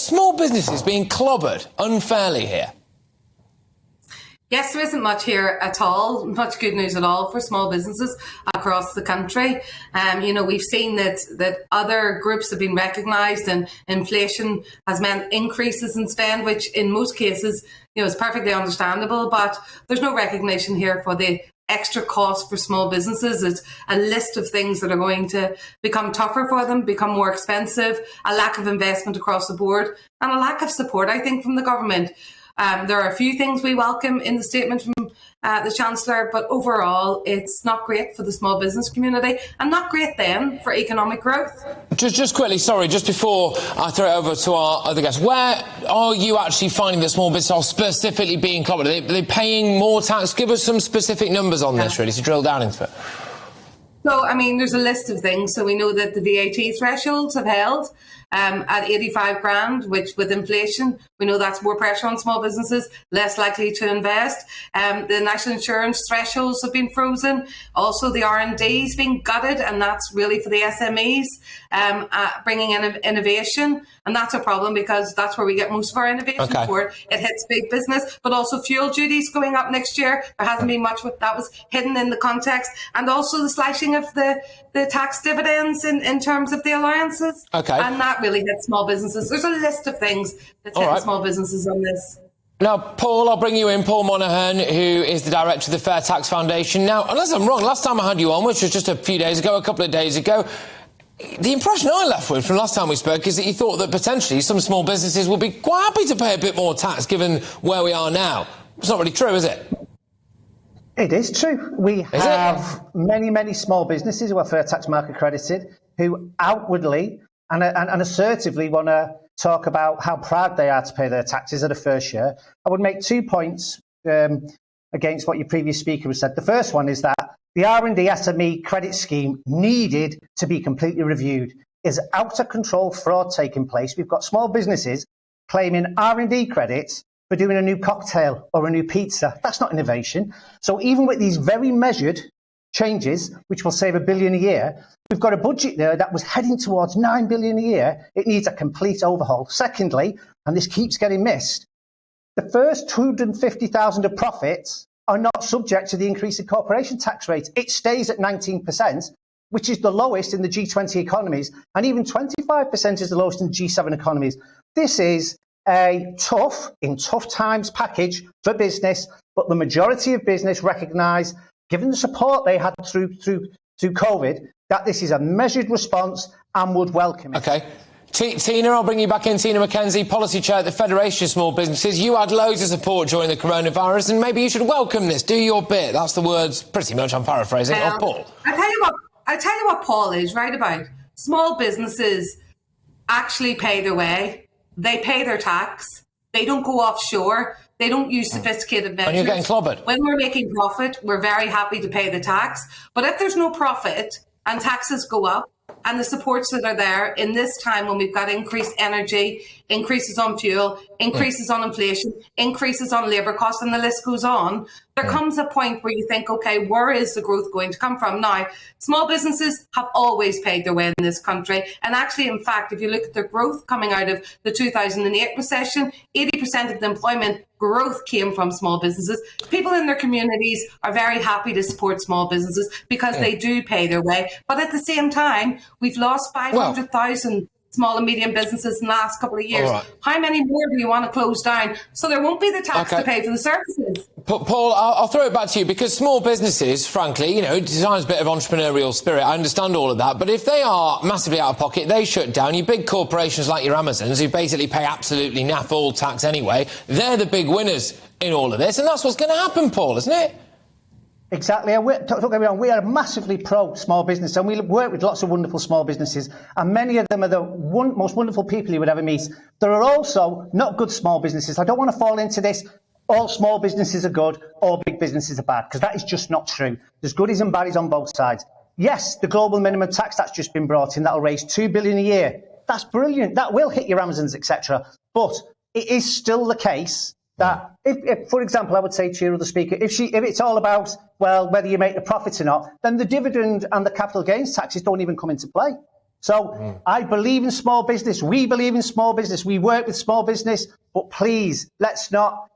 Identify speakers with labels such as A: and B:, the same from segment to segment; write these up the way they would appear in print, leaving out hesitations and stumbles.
A: small businesses being clobbered unfairly here?
B: Yes, there isn't much here at all, much good news at all for small businesses across the country. We've seen that other groups have been recognised, and inflation has meant increases in spend, which in most cases, is perfectly understandable. But there's no recognition here for the extra cost for small businesses. It's a list of things that are going to become tougher for them, become more expensive, a lack of investment across the board, and a lack of support, I think, from the government. There are a few things we welcome in the statement from the Chancellor, but overall it's not great for the small business community and not great then for economic growth.
A: Just quickly, sorry, just before I throw it over to our other guests, where are you actually finding that small businesses are specifically being clobbered? Are they paying more tax? Give us some specific numbers on this, really, to drill down into it.
B: So, there's a list of things. So we know that the VAT thresholds have held at 85 grand, which with inflation, we know that's more pressure on small businesses, less likely to invest. The national insurance thresholds have been frozen. Also, the R&D's been gutted, and that's really for the SMEs, bringing in innovation. And that's a problem because that's where we get most of our innovation for. It hits big business, but also fuel duties going up next year. There hasn't been much with that, was hidden in the context. And also the slashing of the tax dividends in terms of the allowances. And that really hits small businesses. There's a list of things that's hitting small businesses on this.
A: Now, Paul, I'll bring you in. Paul Monaghan, who is the director of the Fair Tax Foundation. Now, unless I'm wrong, last time I had you on, which was just a couple of days ago, the impression I left with from last time we spoke is that you thought that potentially some small businesses would be quite happy to pay a bit more tax given where we are now. It's not really true, is it?
C: It is true. We have many, many small businesses who are fair tax mark accredited who outwardly and assertively want to talk about how proud they are to pay their taxes at a first year. I would make 2 points against what your previous speaker has said. The first one is that the R&D SME credit scheme needed to be completely reviewed. Is out of control fraud taking place. We've got small businesses claiming R&D credits for doing a new cocktail or a new pizza. That's not innovation. So even with these very measured changes, which will save $1 billion a year, we've got a budget there that was heading towards $9 billion a year. It needs a complete overhaul. Secondly, and this keeps getting missed, the first 250,000 of profits are not subject to the increase in corporation tax rate. It stays at 19%, which is the lowest in the G20 economies, and even 25% is the lowest in the G7 economies. This is a tough times package for business, but the majority of business recognise, given the support they had through COVID, that this is a measured response and would welcome it.
A: OK. Tina, I'll bring you back in. Tina Mckenzie, Policy Chair at the Federation of Small Businesses. You had loads of support during the coronavirus, and maybe you should welcome this. Do your bit. That's the words, pretty much, I'm paraphrasing, of Paul.
B: I tell you what Paul is right about. Small businesses actually pay their way. They pay their tax. They don't go offshore. They don't use sophisticated measures.
A: And you're getting clobbered.
B: When we're making profit, we're very happy to pay the tax. But if there's no profit and taxes go up, and the supports that are there in this time when we've got increased energy, increases on fuel, increases on inflation, increases on labour costs, and the list goes on, there comes a point where you think, OK, where is the growth going to come from? Now, small businesses have always paid their way in this country. And actually, in fact, if you look at the growth coming out of the 2008 recession, 80% of the employment growth came from small businesses. People in their communities are very happy to support small businesses because they do pay their way. But at the same time, we've lost 500,000 small and medium businesses in the last couple of years. Right. How many more do you want to close down? So there won't be the tax to pay for the services.
A: Paul, I'll throw it back to you because small businesses, frankly, it designs a bit of entrepreneurial spirit. I understand all of that. But if they are massively out of pocket, they shut down. Your big corporations like your Amazons, who basically pay absolutely naff all tax anyway, they're the big winners in all of this. And that's what's going to happen, Paul, isn't it?
C: Exactly. Don't get me wrong, we are massively pro small business and we work with lots of wonderful small businesses and many of them are the most wonderful people you would ever meet. There are also not good small businesses. I don't want to fall into this, all small businesses are good, all big businesses are bad, because that is just not true. There's goodies and baddies on both sides. Yes, the global minimum tax that's just been brought in, that'll raise $2 billion a year. That's brilliant. That will hit your Amazons, etc. But it is still the case that, if, for example, I would say to your other speaker, if it's all about, well, whether you make the profits or not, then the dividend and the capital gains taxes don't even come into play. So I believe in small business. We believe in small business. We work with small business. But please, let's not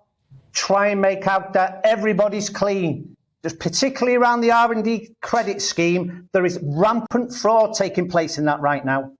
C: try and make out that everybody's clean. Just particularly around the R&D credit scheme, there is rampant fraud taking place in that right now.